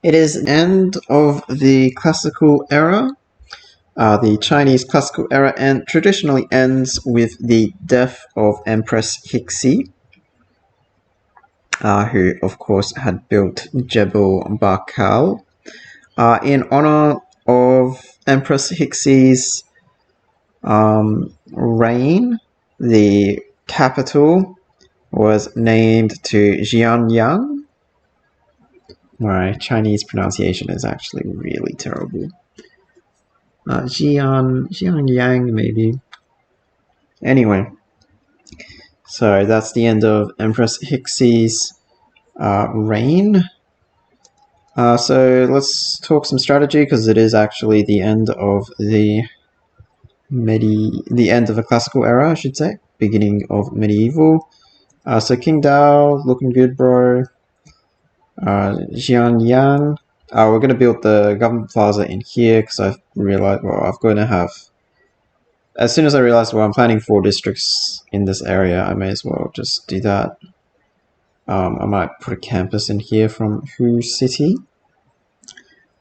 It is the end of the classical era, the Chinese classical era, and traditionally ends with the death of Empress Hixi, who of course had built Jebel Barkal. In honor of Empress Hixi's reign, the capital was named to Xianyang. My Chinese pronunciation is actually really terrible. Xianyang maybe. Anyway, so that's the end of Empress Hixi's reign. So let's talk some strategy, because it is actually the end of the end of the classical era, I should say, beginning of medieval. So King Dao, looking good, bro. Xianyang. We're going to build the government plaza in here, because I've realized, well, I'm going to have, as soon as I realized, well, I'm planning 4 districts in this area, I may as well just do that. I might put a campus in here from Hu City.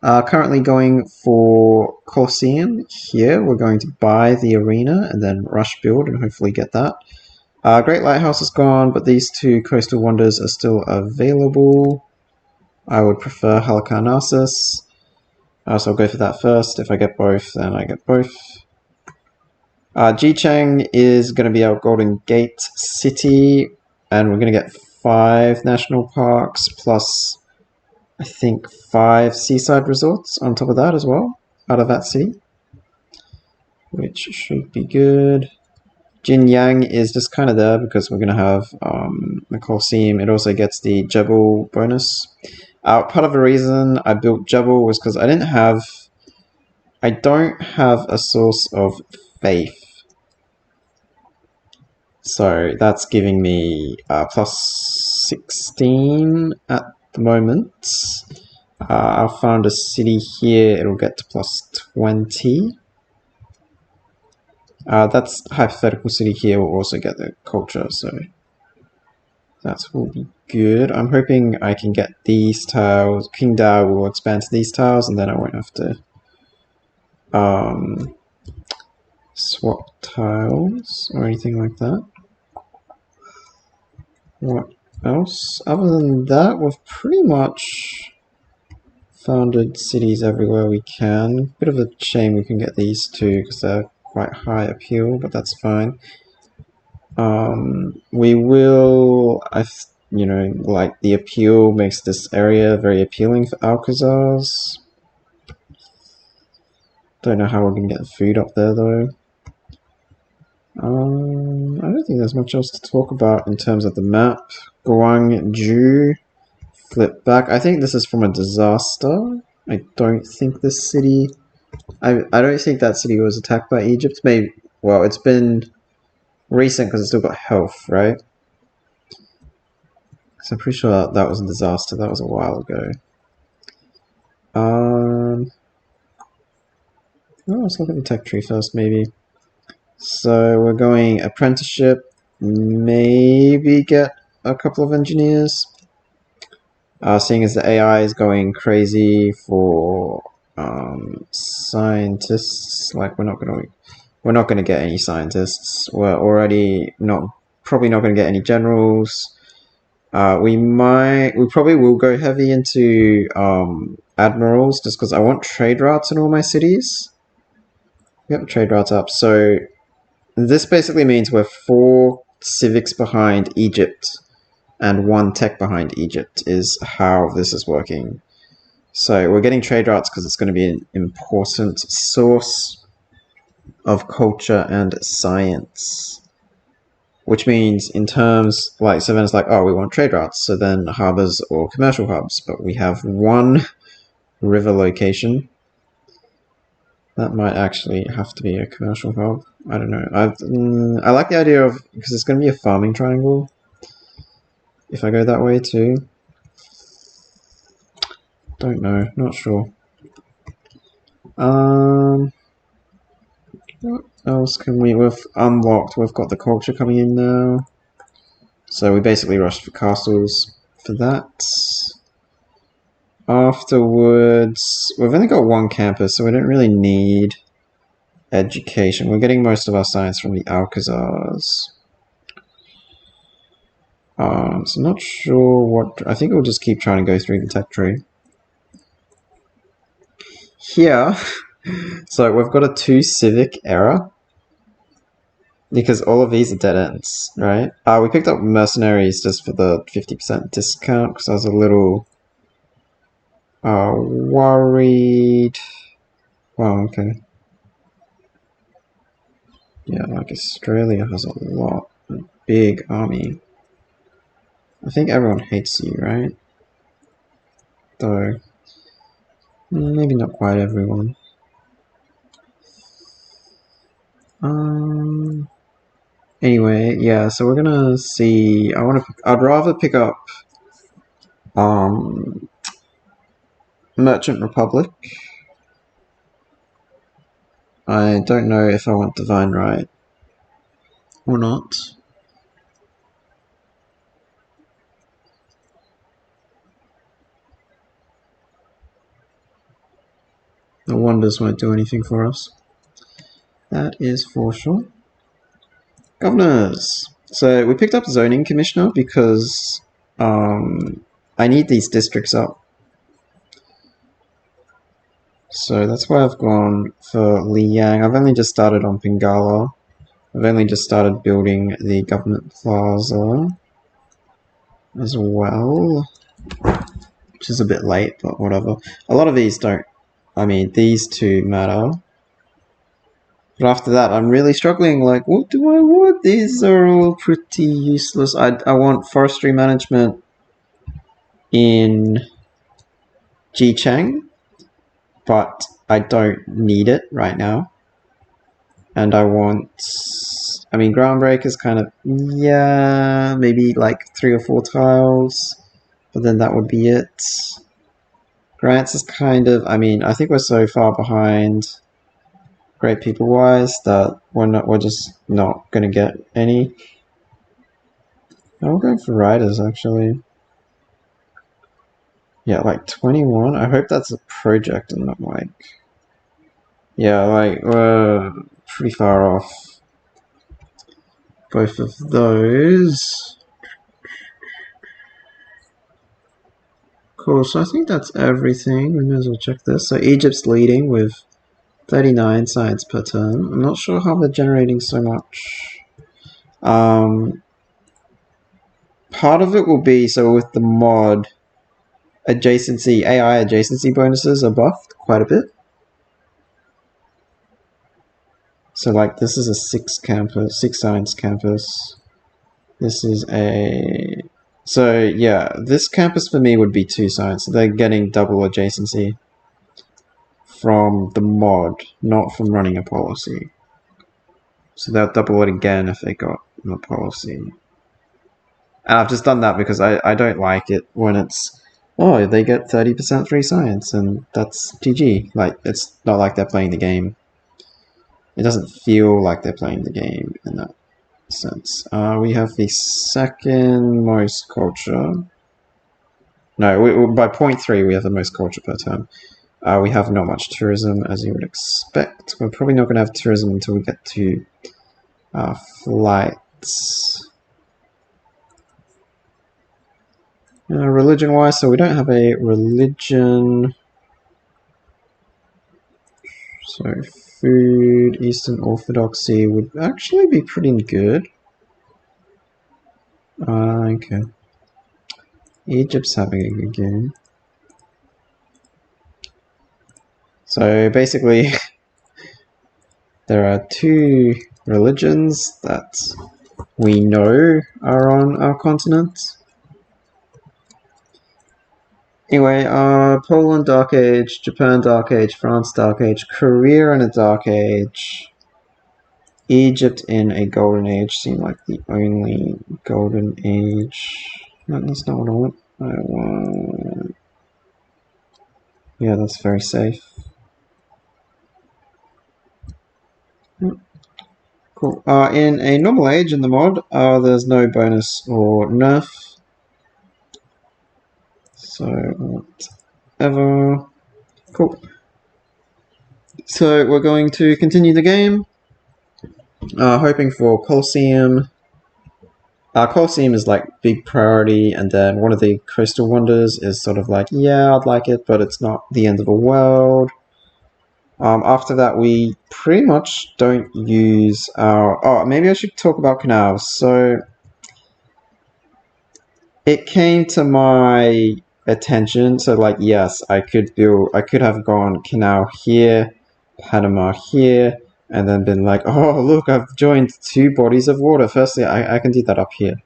Currently going for Colosseum here. We're going to buy the arena and then rush build and hopefully get that. Great Lighthouse is gone, but these 2 coastal wonders are still available. I would prefer Halicarnassus, so I'll go for that first. If I get both, then I get both. Jicheng is going to be our Golden Gate city, and we're going to get 5 national parks plus, I think, 5 seaside resorts on top of that as well, out of that city, which should be good. Jinyang is just kind of there because we're going to have the Colosseum. It also gets the Jebel bonus. Part of the reason I built Jebel was because I don't have a source of faith. So that's giving me plus 16 at the moment. I'll find a city here, it'll get to plus 20. That's hypothetical city here will also get the culture, so that will be good. I'm hoping I can get these tiles. King Dao will expand to these tiles, and then I won't have to swap tiles or anything like that. What else? Other than that, we've pretty much founded cities everywhere we can. Bit of a shame we can get these 2 because they're quite high appeal, but that's fine. We will, like the appeal makes this area very appealing for Alcazars. Don't know how we're gonna get food up there though. I don't think there's much else to talk about in terms of the map. Guangzhou, flip back. I think this is from a disaster. I don't think this city, I don't think that city was attacked by Egypt. Maybe, well, it's been recent because it's still got health, right? So I'm pretty sure that was a disaster. That was a while ago. Let's look at the tech tree first, maybe. So we're going apprenticeship, maybe get a couple of engineers. Seeing as the AI is going crazy for scientists, like we're not gonna get any scientists. We're already probably not gonna get any generals. We probably will go heavy into admirals just because I want trade routes in all my cities. Yep, trade routes up. So this basically means we're 4 civics behind Egypt and 1 tech behind Egypt is how this is working. So we're getting trade routes because it's going to be an important source of culture and science. Which means in terms, like, so then it's like, oh, we want trade routes, so then harbors or commercial hubs, but we have 1 river location. That might actually have to be a commercial hub. I don't know. I like the idea of, because it's going to be a farming triangle. If I go that way too. Don't know. Not sure. What else can we've unlocked? We've got the culture coming in now. So we basically rushed for castles for that. Afterwards, we've only got one campus, so we don't really need education. We're getting most of our science from the Alcazars. So I'm not sure what... I think we'll just keep trying to go through the tech tree. Here, so we've got a 2 Civic error. Because all of these are dead ends, right? We picked up mercenaries just for the 50% discount because I was a little worried. Well, okay. Yeah, like Australia has a lot, a big army. I think everyone hates you, right? Though, maybe not quite everyone. Anyway, yeah. So we're gonna see. I'd rather pick up Merchant Republic. I don't know if I want Divine Right or not. The Wonders won't do anything for us. That is for sure. Governors. So we picked up Zoning Commissioner because I need these districts up. So that's why I've gone for Liang. I've only just started on Pingala. I've only just started building the government plaza as well, which is a bit late, but whatever. A lot of these don't. I mean, these two matter. But after that, I'm really struggling. Like, what do I want? These are all pretty useless. I want forestry management in Jicheng, but I don't need it right now. And I want... I mean, Groundbreak is kind of... Yeah, maybe like 3 or 4 tiles. But then that would be it. Grants is kind of... I mean, I think we're so far behind... Great people wise that we're just not gonna get any. I'm going for riders actually. Yeah, like 21. I hope that's a project and not like... Yeah, like we're pretty far off both of those. Cool, so I think that's everything. We may as well check this. So Egypt's leading with 39 science per turn. I'm not sure how they're generating so much. Part of it will be, so with the mod, adjacency, AI adjacency bonuses are buffed quite a bit. So like this is a 6 science campus. This is a... So yeah, this campus for me would be 2 science. So they're getting double adjacency from the mod, not from running a policy. So they'll double it again if they got the policy. And I've just done that because I don't like it when it's, oh, they get 30% free science and that's GG. Like, it's not like they're playing the game. It doesn't feel like they're playing the game in that sense. We have the second most culture. No, by 0.3 we have the most culture per turn. We have not much tourism, as you would expect. We're probably not going to have tourism until we get to flights. Religion-wise, so we don't have a religion. So food, Eastern Orthodoxy would actually be pretty good. Okay. Egypt's having a good game. So basically, there are 2 religions that we know are on our continent. Anyway, Poland Dark Age, Japan Dark Age, France Dark Age, Korea in a Dark Age, Egypt in a Golden Age seem like the only Golden Age. No, that's not what I want. I want... Yeah, that's very safe. Cool. In a normal age in the mod, there's no bonus or nerf. So what? ever. Cool. So we're going to continue the game. Hoping for Colosseum. Colosseum is like big priority, and then one of the coastal wonders is sort of like, yeah, I'd like it, but it's not the end of the world. After that, we pretty much don't use our... Oh, maybe I should talk about canals. So it came to my attention. So like, yes, I could have gone canal here, Panama here, and then been like, oh, look, I've joined 2 bodies of water. Firstly, I can do that up here.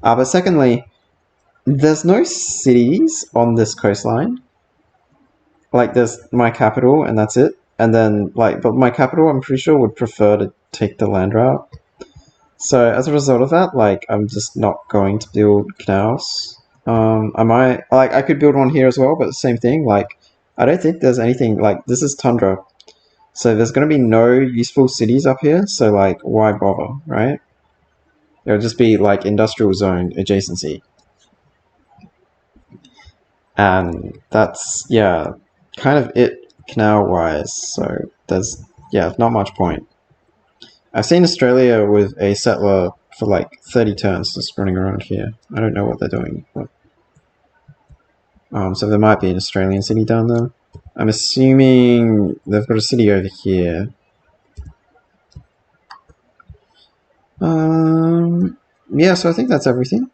But secondly, there's no cities on this coastline. Like, there's my capital, and that's it. And then, like, but my capital, I'm pretty sure, would prefer to take the land route. So as a result of that, like, I'm just not going to build canals. I could build one here as well, but the same thing. Like, I don't think there's anything, like, this is tundra. So there's going to be no useful cities up here. So, like, why bother, right? It'll just be, like, industrial zone adjacency. And that's, yeah, kind of it canal-wise. So there's, yeah, not much point. I've seen Australia with a settler for like 30 turns just running around here. I don't know what they're doing. But, so there might be an Australian city down there. I'm assuming they've got a city over here. Yeah, so I think that's everything.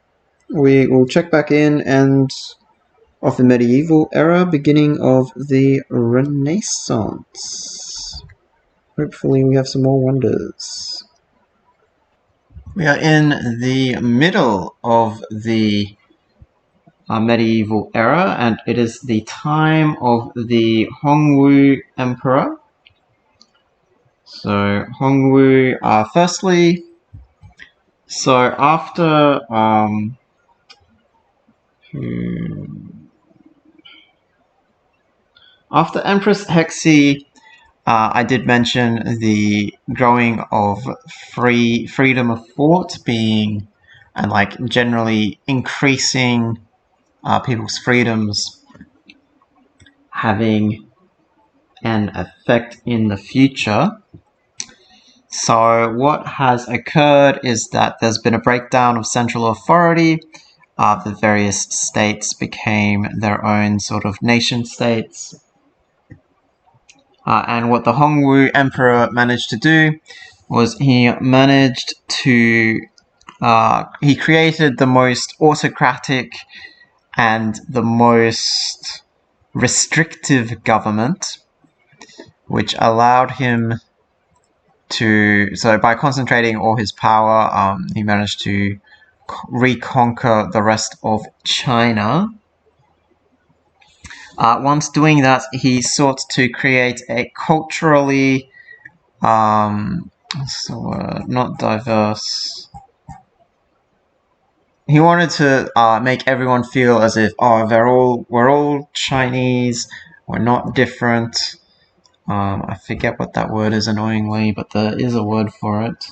We will check back in and of the medieval era, beginning of the Renaissance. Hopefully we have some more wonders. We are in the middle of the medieval era, and it is the time of the Hongwu Emperor. So Hongwu, firstly, so after Empress Hexi, I did mention the growing of freedom of thought being, and like generally increasing people's freedoms having an effect in the future. So what has occurred is that there's been a breakdown of central authority. The various states became their own sort of nation states. And what the Hongwu Emperor managed to do was he managed to... he created the most autocratic and the most restrictive government, which allowed him to... So by concentrating all his power, he managed to reconquer the rest of China. Once doing that, he sought to create a culturally, what's the word? Not diverse. He wanted to make everyone feel as if, oh, we're all Chinese, we're not different. I forget what that word is annoyingly, but there is a word for it.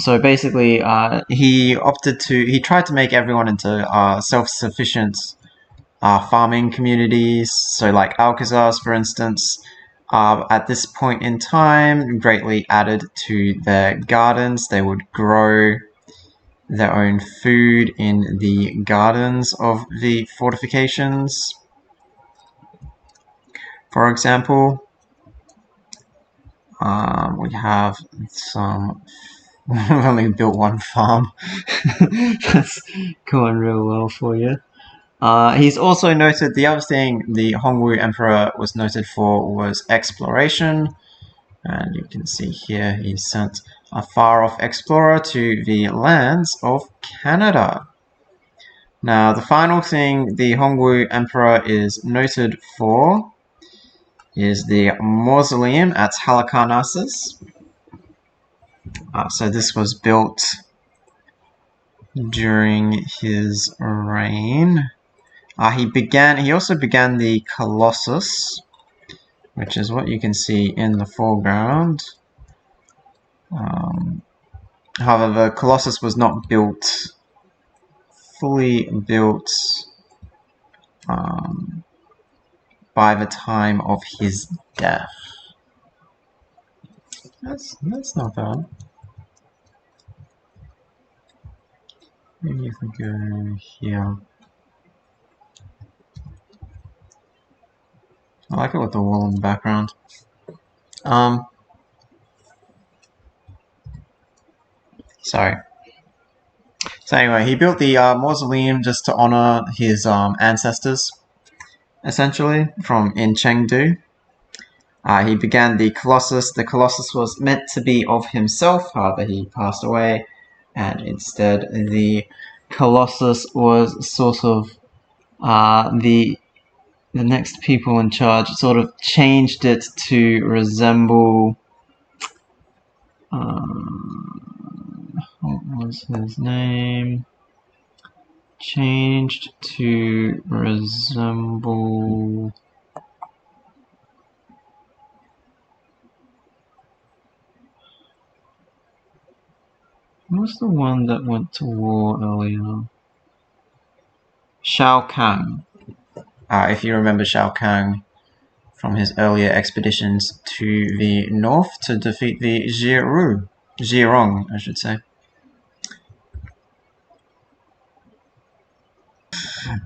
So basically, he tried to make everyone into self-sufficient farming communities. So like Alcazars, for instance, at this point in time, greatly added to their gardens. They would grow their own food in the gardens of the fortifications. For example, we have some... We've only built one farm. That's going real well for you. He's also noted... The other thing the Hongwu Emperor was noted for was exploration. And you can see here he sent a far-off explorer to the lands of Canada. Now, the final thing the Hongwu Emperor is noted for is the mausoleum at Halicarnassus. So this was built during his reign. He also began the Colossus, which is what you can see in the foreground. However, the Colossus was not fully built by the time of his death. That's not bad. Maybe if we go here. I like it with the wall in the background. Sorry. So anyway, he built the mausoleum just to honor his ancestors, essentially, in Chengdu. He began the Colossus. The Colossus was meant to be of himself, however he passed away, and instead the Colossus was sort of the next people in charge sort of changed it to resemble what was his name? Changed to resemble... What was the one that went to war earlier? Shao Kahn. If you remember Shao Kahn from his earlier expeditions to the north to defeat the Zhirong, I should say.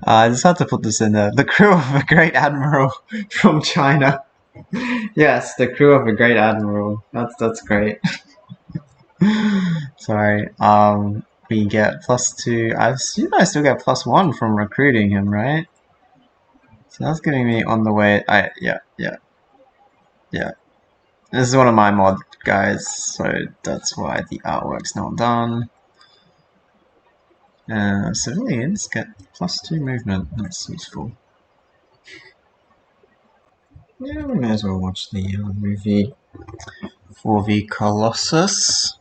I just had to put this in there. The crew of a great admiral from China. Yes, the crew of a great admiral. That's great. Sorry. We get +2. I assume I still get +1 from recruiting him, right? So that's getting me on the way. Yeah. This is one of my mod guys, so that's why the artwork's not done. Civilians get +2 movement. That's useful. Yeah, we may as well watch the movie for the Colossus.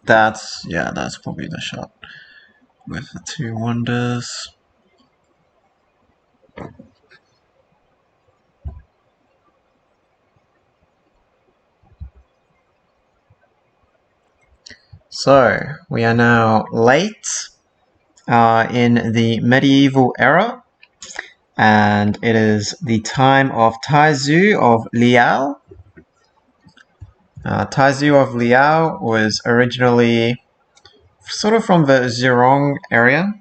That's probably the shot with the 2 wonders. So we are now late in the medieval era, and it is the time of Taizu of Liao. Taizu of Liao was originally sort of from the Zhirong area.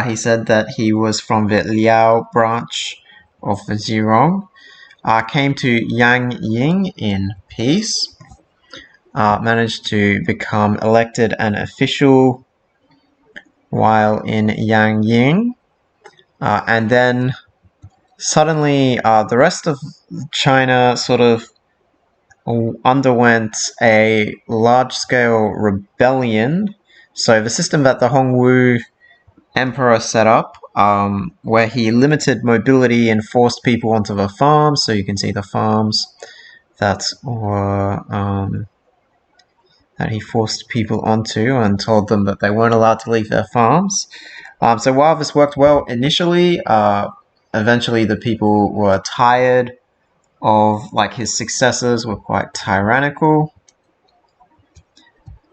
He said that he was from the Liao branch of the Zhirong. Came to Yangying in peace. Managed to become elected an official while in Yangying. And then suddenly the rest of China sort of underwent a large-scale rebellion. So the system that the Hongwu Emperor set up, where he limited mobility and forced people onto the farms. So you can see the farms that were that he forced people onto and told them that they weren't allowed to leave their farms. So while this worked well initially, eventually the people were tired of, like, his successors were quite tyrannical.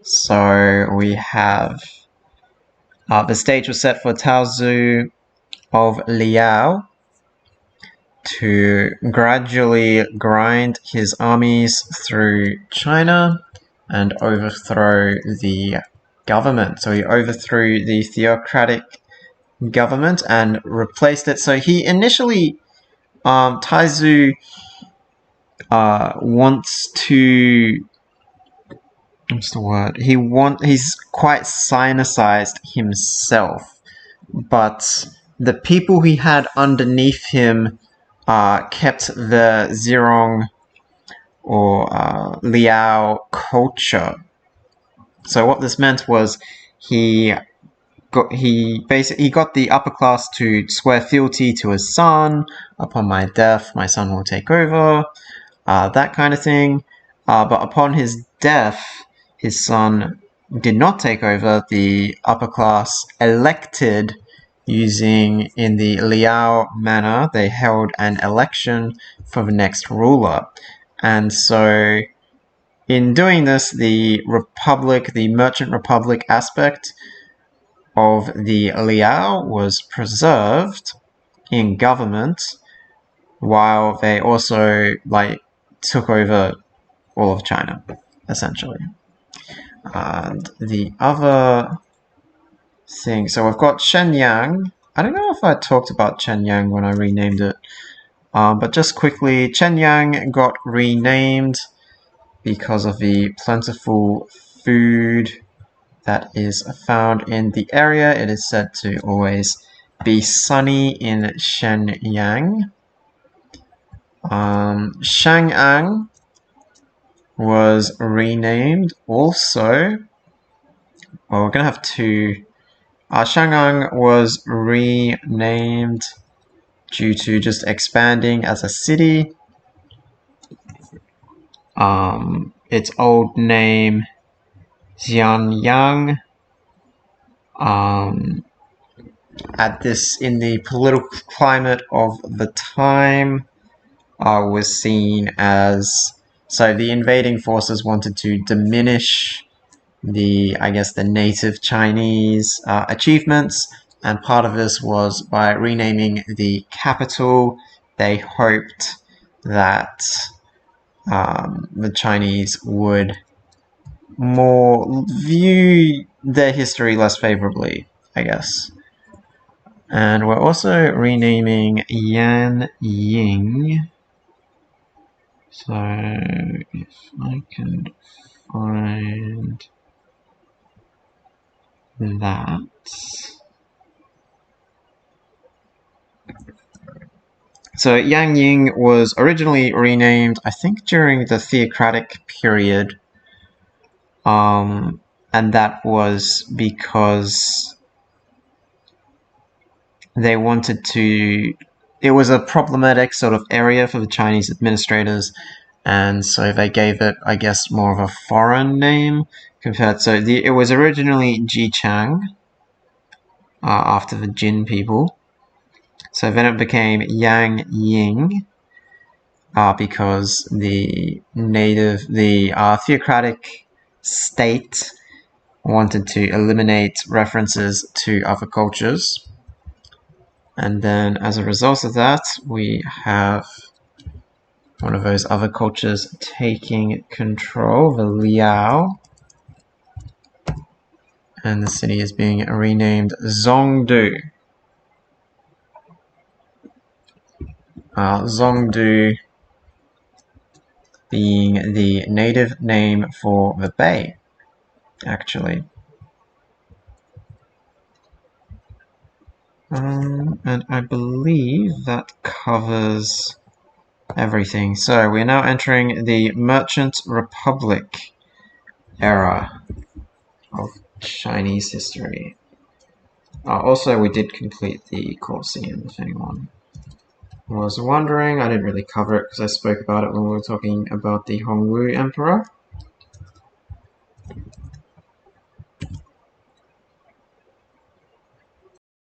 So we have the stage was set for Taozu of Liao to gradually grind his armies through China and overthrow the government. So he overthrew the theocratic government and replaced it. So he initially, Taizu wants to... what's the word? He's quite sinicized himself, but the people he had underneath him kept the Zhirong or Liao culture. So what this meant was he got the upper class to swear fealty to his son. Upon my death, my son will take over, that kind of thing. But upon his death, his son did not take over. The upper class elected using, in the Liao manner, they held an election for the next ruler. And so in doing this, the republic, the merchant republic aspect of the Liao was preserved in government, while they also took over all of China, essentially. And the other thing, so we've got Shenyang. I don't know if I talked about Shenyang when I renamed it, but just quickly, Shenyang got renamed because of the plentiful food that is found in the area. It is said to always be sunny in Shenyang. Chang'an was renamed also. Well, we're going to have two. Chang'an was renamed due to just expanding as a city. Its old name, Xianyang, in the political climate of the time, was seen as, so the invading forces wanted to diminish the native Chinese achievements, and part of this was by renaming the capital. They hoped that the Chinese would more view their history less favorably, I guess. And we're also renaming Yanying. So if I can find that. So Yangying was originally renamed, I think, during the theocratic period. And that was because they wanted to, it was a problematic sort of area for the Chinese administrators, and so they gave it, I guess, more of a foreign name compared. So it was originally Jichang, after the Jin people. So then it became Yang Ying, because the theocratic state wanted to eliminate references to other cultures. And then as a result of that, we have one of those other cultures taking control, the Liao. And the city is being renamed Zhongdu. Zhongdu being the native name for the bay, actually. And I believe that covers everything. So we're now entering the Merchant Republic era of Chinese history. Also, we did complete the Colosseum, if anyone was wondering. I didn't really cover it because I spoke about it when we were talking about the Hongwu Emperor.